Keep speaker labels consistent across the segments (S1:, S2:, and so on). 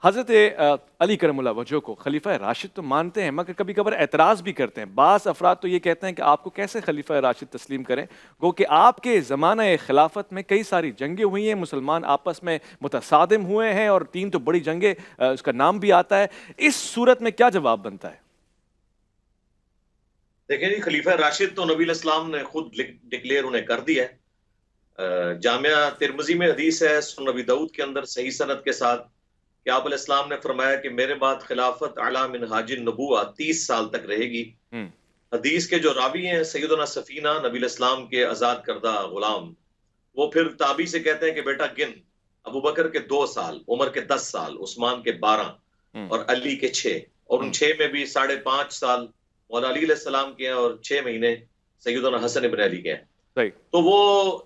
S1: हज़रत अली करमुल्लाह वजह को खलीफा राशिद तो मानते हैं, मगर कभी कभार एतराज़ भी करते हैं। बाज़ अफराद तो ये कहते हैं कि आपको कैसे खलीफा राशिद तस्लीम करें, गो कि आपके ज़माना खिलाफत में कई सारी जंगें हुई हैं, मुसलमान आपस में मुतसादिम हुए हैं और 3 तो बड़ी जंगें, उसका नाम भी आता है। इस सूरत में क्या जवाब बनता है?
S2: देखिए जी, खलीफा राशिद तो नबी इस्लाम ने खुद डिक्लेयर उन्हें कर दिया है। जामिया तिरमिजी में हदीस है, सुनन नबी दाऊद के अंदर सही सनद के साथ कि आप इस्लाम ने फरमाया कि मेरे बाद खिलाफत अला मिनहाजिन नबुवा 30 साल तक रहेगी।
S1: हम्म।
S2: हदीस के जो रावी हैं सैयदना सफीना नबी इस्लाम के आजाद करदा गुलाम, वो फिर ताबी से कहते हैं कि बेटा गिन, अबू बकर के 2 साल, उमर के 10 साल, उस्मान के 12
S1: हम्म।
S2: और अली के 6, और उन
S1: हम्म।
S2: 6 में भी 5.5 साल मौला अली अलैहिस्सलाम के हैं और 6 महीने सैयदना हसन इब्न अली के हैं।
S1: सही।
S2: तो वो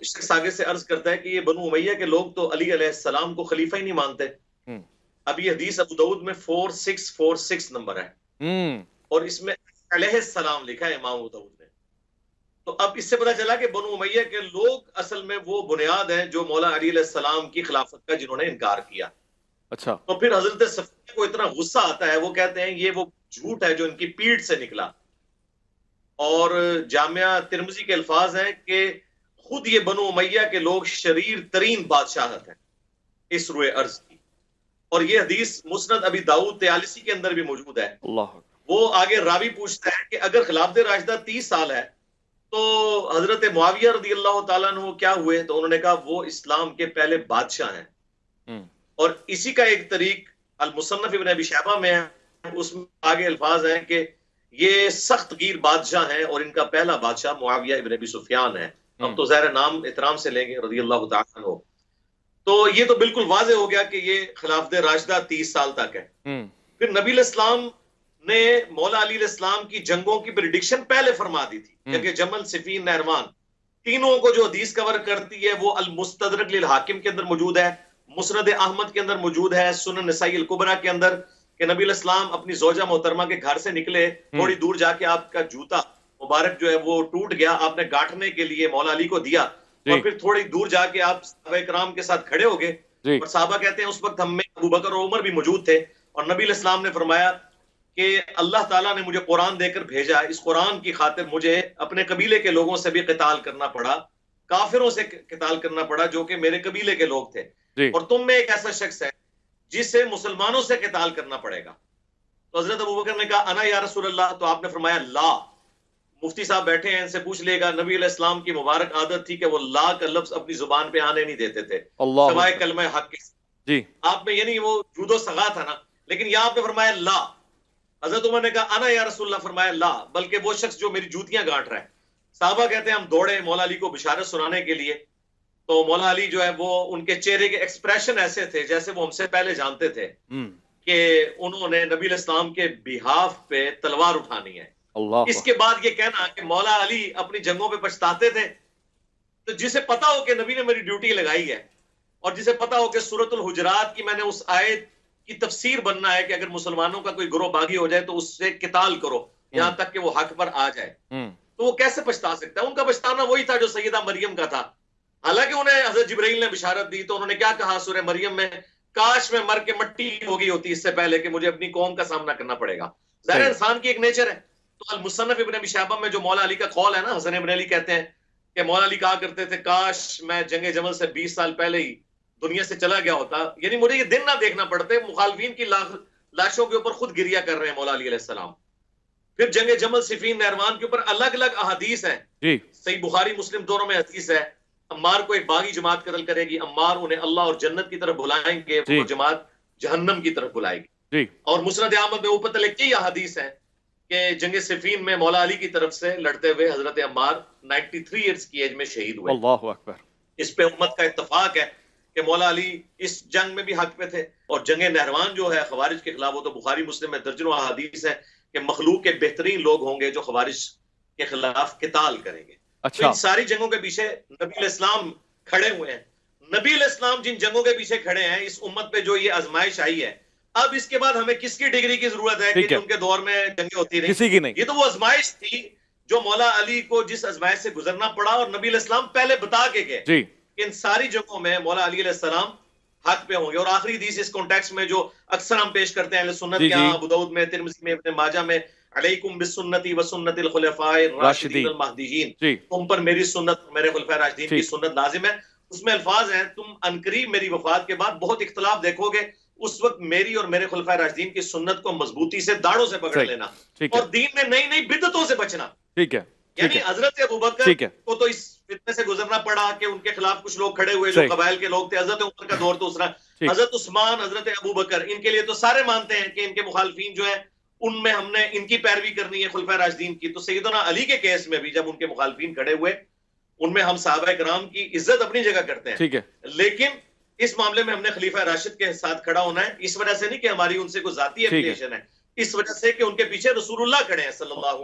S2: शख्स आगे से अर्ज करता है कि ये बनु उमैया के लोग तो अली अलैहिस्सलाम को खलीफा ही नहीं मानते।
S1: हम्म।
S2: अब ये हदीस अबू दाऊद में 4646 नंबर है
S1: हम्म।
S2: और इसमें अलैहिस्सलाम लिखा है इमाम अबू दाऊद ने। तो अब इससे पता चला कि बनु उमैया के लोग असल में वो बुनियाद हैं जो मौला अली अलैहिस्सलाम की खिलाफत का जिन्होंने इनकार किया।
S1: अच्छा।
S2: तो फिर हजरत सफिया को इतना गुस्सा आता है, वो कहते हैं ये वो झूठ है जो इनकी पीठ से निकला। और जामिया तिरमिजी के अल्फाज हैं कि खुद ये बनु उमैया के लोग शरीर तरीन बादशाहत हैं इस रुए अर्ज की। और ये हदीस मुस्नद अबी दाऊद 43 के अंदर भी मौजूद है।
S1: अल्लाह।
S2: वो आगे रावी पूछता है कि अगर खिलाफत राशिदा 30 साल है तो हजरत मुआविया रदी अल्लाह तआला अन्हु क्या हुए? तो उन्होंने कहा वो इस्लाम के पहले बादशाह हैं।
S1: हम्म।
S2: और इसी का एक तरीक अल मुसन्नफ इब्न अबी शैबा में है, उसमें आगे अल्फाज हैं कि ये सख्त गिर बादशाह हैं और इनका पहला बादशाह मुआविया इब्न अबी सुफियान है। अब तो ज़ाहिर नाम इतराम से लेंगे रज़ी अल्लाह तआला अन्हु। तो ये तो बिल्कुल वाज़ेह हो गया कि ये खिलाफत राशिदा 30 साल तक है। फिर नबी इस्लाम ने मौला अली इस्लाम की जंगों की प्रिडिक्शन पहले फरमा दी थी, जंग जमल, सिफीन, नहरवान, तीनों को जो हदीस कवर करती है वो अल मुस्तदरक लिल हाकिम के अंदर मौजूद है, मुस्नद अहमद के अंदर मौजूद है, सुनन नसाई अल कुबरा के अंदर, कि नबी इस्लाम अपनी ज़ौजा मोहतरमा के घर से निकले, थोड़ी दूर जाके आपका जूता मुबारक जो है वो टूट गया, आपने गांठने के लिए मौला अली को दिया, और फिर थोड़ी दूर जाके आप सहाबा कराम के साथ खड़े हो गए। और साहबा कहते हैं उस वक्त हम में अबू बकर और उमर भी मौजूद थे, और नबी इस्लाम ने फरमाया कि अल्लाह ताला ने मुझे कुरान देकर भेजा, इस कुरान की खातिर मुझे अपने कबीले के लोगों से भी क़िताल करना पड़ा, काफिरों से क़िताल करना पड़ा जो कि मेरे कबीले के लोग थे, और तुम में एक ऐसा शख्स है जिसे मुसलमानों से क़िताल करना पड़ेगा। तो हजरत अबू बकर ने कहा अना या रसूल अल्लाह। तो आपने फरमाया ला। मुफ्ती साहब बैठे हैं, इनसे पूछ लेगा, नबी अलैहिस्सलाम की मुबारक आदत थी कि वो ला का लफ्ज अपनी जुबान पे आने नहीं देते थे सवाए कलमा हक के।
S1: जी।
S2: आप में यानी वो जूदो सगा था ना, लेकिन यहां पे फरमाया ला। हजरत उमर ने कहा अना या रसूलल्लाह, फरमाया ला, बल्कि वो शख्स जो मेरी जूतियां गांठ रहा है। साहबा कहते हैं हम दौड़े मौला अली को बिशारत सुनाने के लिए, तो मौला अली जो है वो उनके चेहरे के एक्सप्रेशन ऐसे थे जैसे वो हमसे पहले जानते थे कि उन्होंने नबी इस्लाम के बिहाफ पे तलवार उठानी है। इसके बाद ये कहना कि मौला अली अपनी जंगों पे पछताते थे, तो जिसे पता हो कि नबी ने मेरी ड्यूटी लगाई है, और जिसे पता हो कि सूरतुल हुजरात की मैंने उस आयत की तफसीर बनना है कि अगर मुसलमानों का कोई ग्रोह बागी हो जाए तो उससे किताल करो यहां तक कि वो हक पर आ जाए, तो वो कैसे पछता सकता है? उनका पछताना वही था जो सैयदा मरियम का था। हालांकि उन्हें हजरत जिब्राइल ने बिशारत दी, तो उन्होंने क्या कहा सूरह मरियम में, काश मैं मर के मट्टी हो गई होती इससे पहले कि मुझे अपनी कौम का सामना करना पड़ेगा। ज़ाहिर इंसान की एक नेचर है। तो अल मुसन्नफ इब्न अबी शैबा में जो मौला अली का कौल है ना, हसन इब्न अली कहते हैं कि मौला अली कहा करते थे काश मैं जंग जमल से 20 साल पहले ही दुनिया से चला गया होता, यानी मुझे ये दिन ना देखना पड़ते। मुखालफीन की लाशों के ऊपर खुद गिरिया कर रहे हैं मौला अली अलैहिस्सलाम। फिर जंग जमल, सिफीन, नहरवान के ऊपर अलग अलग अहादीस हैं, सही बुखारी मुस्लिम दोनों में हदीस है। अम्मार को एक बागी जमात कत्ल करेगी, अम्मार उन्हें अल्लाह और जन्नत की तरफ बुलाएंगे, वो जमात जहन्नम की तरफ बुलाएगी। और मुस्नद अहमद में ऊपर तक कई अहादीस हैं कि जंग सिफीन में मौला अली की तरफ से लड़ते हुए हजरत अम्मार 93 ईयर्स की एज में शहीद हुए।
S1: अल्लाहु अकबर।
S2: इस पे उम्मत का इत्तफाक है कि मौला अली इस जंग में भी हक पे थे। और जंग नहरवान जो है खवारिज के खिलाफ, वो तो बुखारी मुस्लिम में दर्जनों अहादीस है कि मखलूक के बेहतरीन लोग होंगे जो खवारिज के खिलाफ किताल करेंगे। तो इन सारी जंगों के पीछे नबी इस्लाम खड़े हुए हैं। नबी इस्लाम जिन जंगों के पीछे खड़े हैं, इस उम्मत पे जो ये आजमाइश आई है, अब इसके बाद हमें किसकी डिग्री की जरूरत है कि उनके दौर में जंगें होती रही?
S1: किसी की नहीं।
S2: ये तो वो आजमाइश थी जो मौला अली को जिस आजमाइश से गुजरना पड़ा, और नबी इस्लाम पहले बता के गए इन सारी जगहों में मौला अली अलैहिस्सलाम हक पे होंगे। और आखिरी हदीस इस कॉन्टेक्स्ट में जो अक्सर हम पेश करते हैं अहले सुन्नत
S1: जी
S2: के
S1: जी
S2: यहाँ, अबू दाऊद में, तिरमिज़ी में, इब्न माजा में, अलैकुम बिस्सुन्नति व सुन्नतिल खुलफाए राशिदीन
S1: राशिदीन
S2: अल महदीयीन,
S1: जी
S2: तुम पर मेरी सुन्नत, मेरे खुलफाए राशिदीन की
S1: ठीक
S2: सुन्नत लाजिम है। उसमें अल्फाज हैं, तुम अनकरीब मेरी वफात के बाद बहुत इख्तलाफ देखोगे, उस वक्त मेरी और मेरे खुलफाए राशिदीन की सुन्नत को मजबूती से दाढ़ों से पकड़
S1: सही
S2: लेना,
S1: ठीक है
S2: और दीन में नई नई बिदअतों से बचना।
S1: ठीक है ठीक
S2: यानी
S1: है
S2: हजरत अबू बकर
S1: ठीक है
S2: को तो इस फितने से गुजरना पड़ा कि उनके खिलाफ कुछ लोग खड़े हुए जो
S1: सही
S2: कबाइल के लोग थे। हजरत उमर का दौर तो दूसरा,
S1: ठीक
S2: हजरत उस्मान, हजरत अबू बकर, इनके लिए तो सारे मानते हैं कि इनके मुखालफीन जो है उनमें हमने इनकी पैरवी करनी है खुलफाए राशिदीन की। तो सैयदना अली के केस में भी जब उनके मुखालफीन खड़े हुए, उनमें हम सहाबा किराम की इज्जत अपनी जगह करते हैं,
S1: ठीक है
S2: लेकिन इस मामले में हमने खलीफा राशिद के साथ खड़ा होना है। इस वजह से नहीं कि हमारी उनसे कोई जाती
S1: ठीक है
S2: एफिलिएशन है, इस वजह से कि उनके पीछे रसूलुल्लाह खड़े हैं सल्लल्लाहु